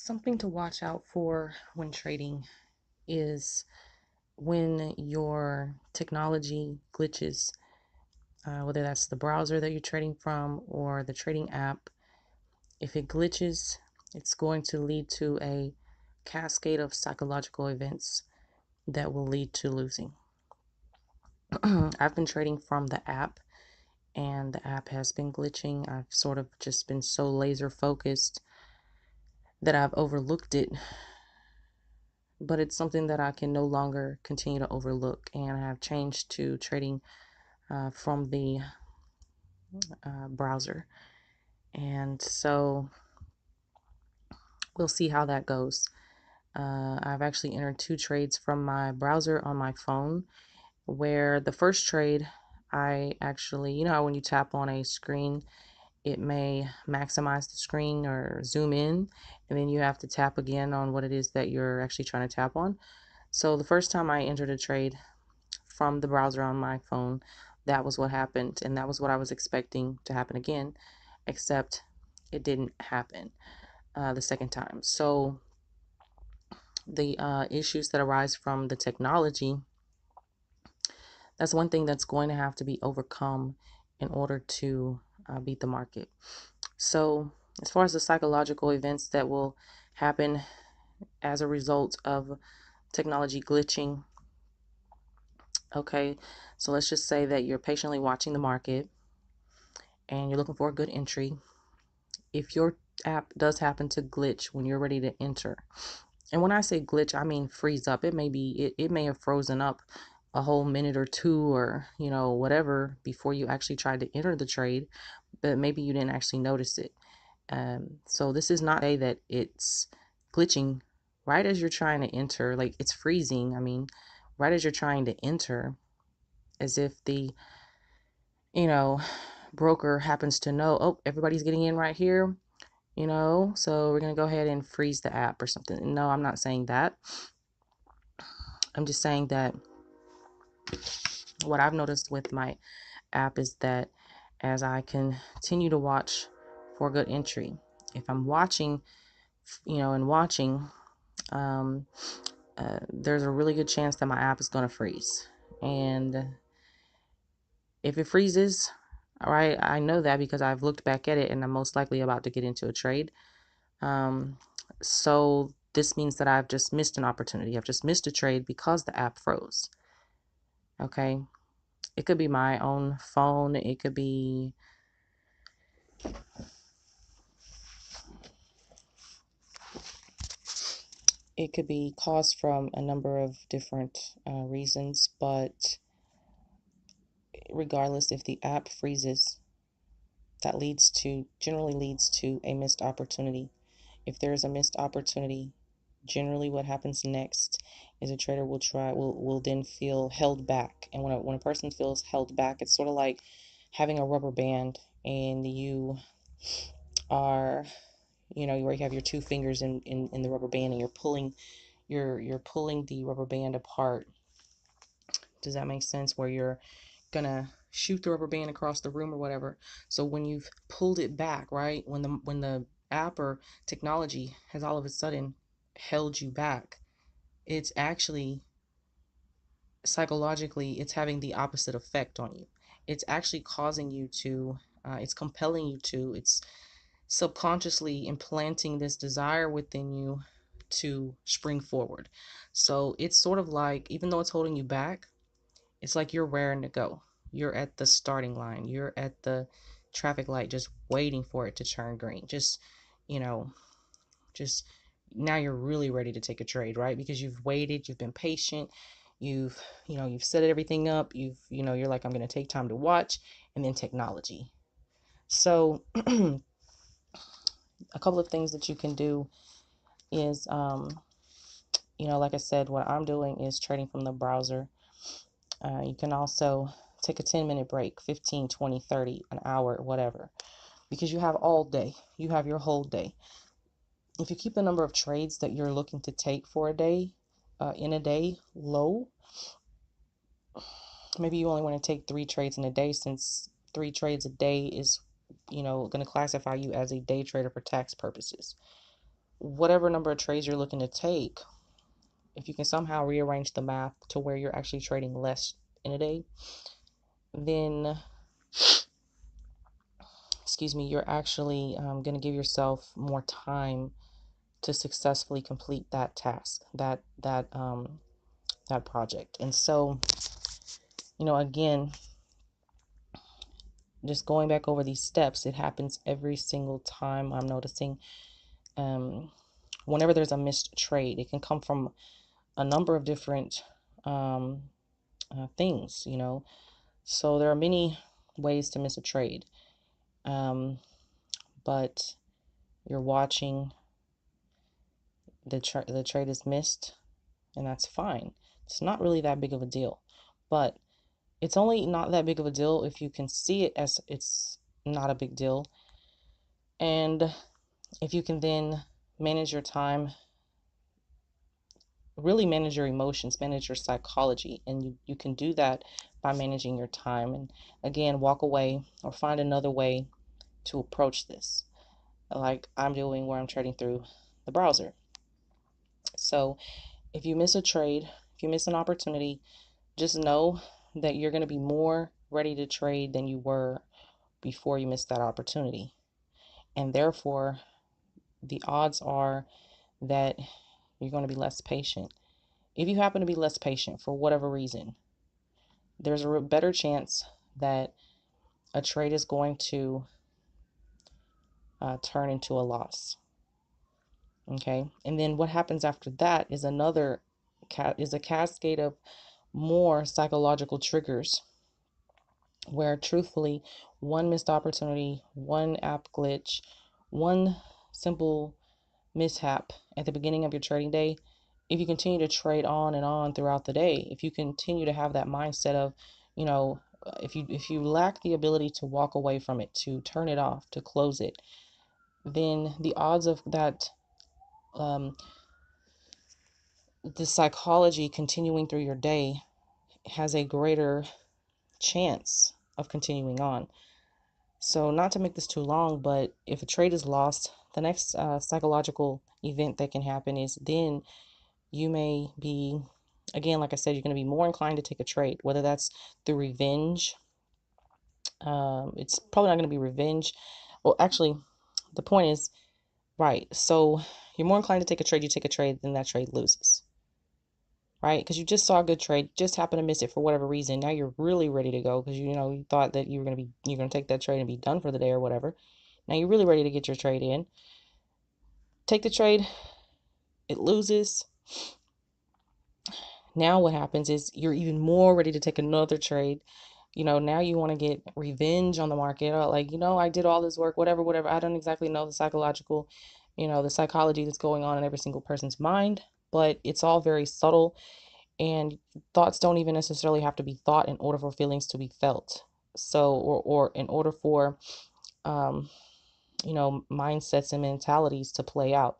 Something to watch out for when trading is when your technology glitches, whether that's the browser that you're trading from or the trading app. If it glitches, it's going to lead to a cascade of psychological events that will lead to losing. I've been trading from the app, and the app has been glitching. I've sort of just been so laser focused that I've overlooked it, but it's something that I can no longer continue to overlook. And I have changed to trading from the browser. And so we'll see how that goes. I've actually entered two trades from my browser on my phone, where the first trade, I actually, you know how when you tap on a screen, it may maximize the screen or zoom in, and then you have to tap again on what it is that you're actually trying to tap on. So the first time I entered a trade from the browser on my phone, that was what happened, and that was what I was expecting to happen again, except it didn't happen the second time. So the issues that arise from the technology, that's one thing that's going to have to be overcome in order to beat the market. So as far as the psychological events that will happen as a result of technology glitching, okay, so let's just say that you're patiently watching the market and you're looking for a good entry. If your app does happen to glitch when you're ready to enter, and when I say glitch, I mean freeze up. It may have frozen up a whole minute or two, or whatever, before you actually tried to enter the trade, but maybe you didn't actually notice it. So this is not a that it's glitching right as you're trying to enter, like it's freezing. I mean, right as you're trying to enter, as if the you know broker happens to know, oh, everybody's getting in right here, so we're going to go ahead and freeze the app or something. No, I'm not saying that. I'm just saying that what I've noticed with my app is that as I continue to watch for good entry, if I'm watching, and watching, um, there's a really good chance that my app is going to freeze. And if it freezes, all right, I know that because I've looked back at it and I'm most likely about to get into a trade. So this means that I've just missed an opportunity. I've just missed a trade because the app froze. Okay. It could be my own phone. It could be caused from a number of different reasons, but regardless, if the app freezes, that generally leads to a missed opportunity. If there is a missed opportunity, generally what happens next is a trader will then feel held back. And when a person feels held back, it's sort of like having a rubber band, and you are, where you have your two fingers in the rubber band, and you're pulling the rubber band apart. Does that make sense? Where you're gonna shoot the rubber band across the room or whatever. So when you've pulled it back, right? When the app or technology has all of a sudden held you back, it's actually psychologically, it's having the opposite effect on you. It's actually causing you to it's compelling you to, it's subconsciously implanting this desire within you to spring forward. So it's sort of like, even though it's holding you back, it's like you're raring to go. You're at the starting line. You're at the traffic light, just waiting for it to turn green. You know, just now you're really ready to take a trade, right? Because you've waited, you've been patient, you've set everything up. You're like, I'm going to take time to watch, and then technology. So, a couple of things that you can do is, like I said, what I'm doing is trading from the browser. You can also take a 10-minute break, 15, 20, 30, an hour, whatever, because you have all day. You have your whole day. If you keep the number of trades that you're looking to take for a day, in a day, low, maybe you only want to take 3 trades in a day, since 3 trades a day is, going to classify you as a day trader for tax purposes. whatever number of trades you're looking to take, if you can somehow rearrange the math to where you're actually trading less in a day, then, excuse me, you're actually going to give yourself more time to successfully complete that task, that project. And so, again, just going back over these steps, it happens every single time. I'm noticing whenever there's a missed trade, it can come from a number of different um, things, So there are many ways to miss a trade, but you're watching the trade is missed, and that's fine. It's not really that big of a deal, but it's only not that big of a deal if you can see it as it's not a big deal, and if you can then manage your time, really manage your emotions, manage your psychology, and you can do that by managing your time. And again, walk away or find another way to approach this, like I'm doing where I'm trading through the browser. So if you miss a trade, if you miss an opportunity, just know that you're going to be more ready to trade than you were before you missed that opportunity. And therefore, the odds are that you're going to be less patient. If you happen to be less patient for whatever reason, there's a better chance that a trade is going to turn into a loss. Okay, and then what happens after that is a cascade of more psychological triggers, where truthfully, one missed opportunity, one app glitch, one simple mishap at the beginning of your trading day, if you continue to trade on and on throughout the day, if you continue to have that mindset of, if you lack the ability to walk away from it, to turn it off, to close it, then the odds of that, the psychology continuing through your day has a greater chance of continuing on. So, not to make this too long, but if a trade is lost, the next psychological event that can happen is then you may be, again, like I said, you're going to be more inclined to take a trade, whether that's through revenge. It's probably not going to be revenge. Well, actually, the point is, right. So you're more inclined to take a trade, you take a trade, then that trade loses. Right? Because you just saw a good trade, just happened to miss it for whatever reason. Now you're really ready to go because you thought that you're gonna take that trade and be done for the day or whatever. Now you're really ready to get your trade in. Take the trade, it loses. Now what happens is you're even more ready to take another trade. Now you want to get revenge on the market, or like, I did all this work, whatever, whatever. I don't exactly know the the psychology that's going on in every single person's mind, but it's all very subtle. And thoughts don't even necessarily have to be thought in order for feelings to be felt. So, or in order for, um, mindsets and mentalities to play out.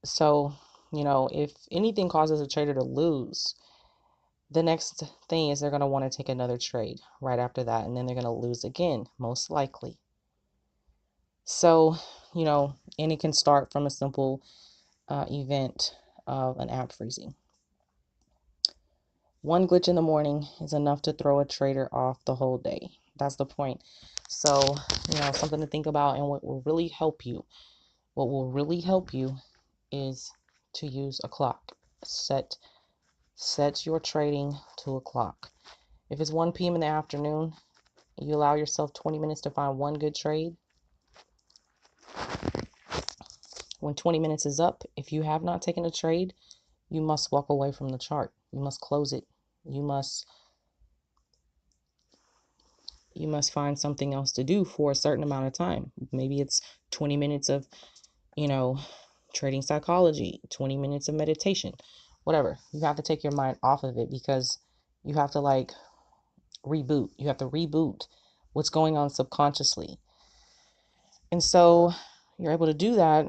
So, if anything causes a trader to lose, the next thing is they're going to want to take another trade right after that, and then they're going to lose again, most likely. So, and it can start from a simple event of an app freezing. One glitch in the morning is enough to throw a trader off the whole day. That's the point. So, something to think about. And what will really help you is to use a clock. Set your trading to a clock. If it's 1 p.m. in the afternoon, you allow yourself 20 minutes to find one good trade. When 20 minutes is up, if you have not taken a trade, you must walk away from the chart. You must close it. You must find something else to do for a certain amount of time. Maybe it's 20 minutes of, trading psychology, 20 minutes of meditation, whatever. You have to take your mind off of it because you have to reboot. You have to reboot what's going on subconsciously. And so you're able to do that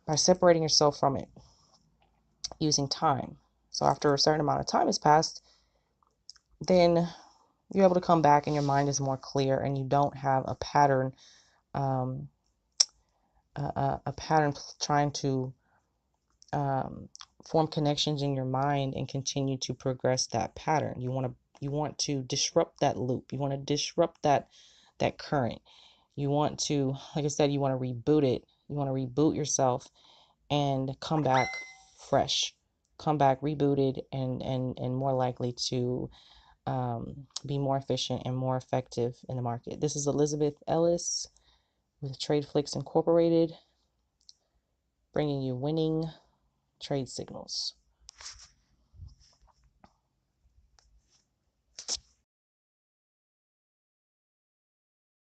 by separating yourself from it using time. So after a certain amount of time has passed, then you're able to come back and your mind is more clear and you don't have a pattern, a pattern trying to um, form connections in your mind and continue to progress that pattern. You want to disrupt that loop. You want to disrupt that current. You want to, like I said, you want to reboot it. You want to reboot yourself and come back fresh, come back rebooted and more likely to be more efficient and more effective in the market. This is Elizabeth Ellis with TradeFlix Incorporated, bringing you winning trade signals.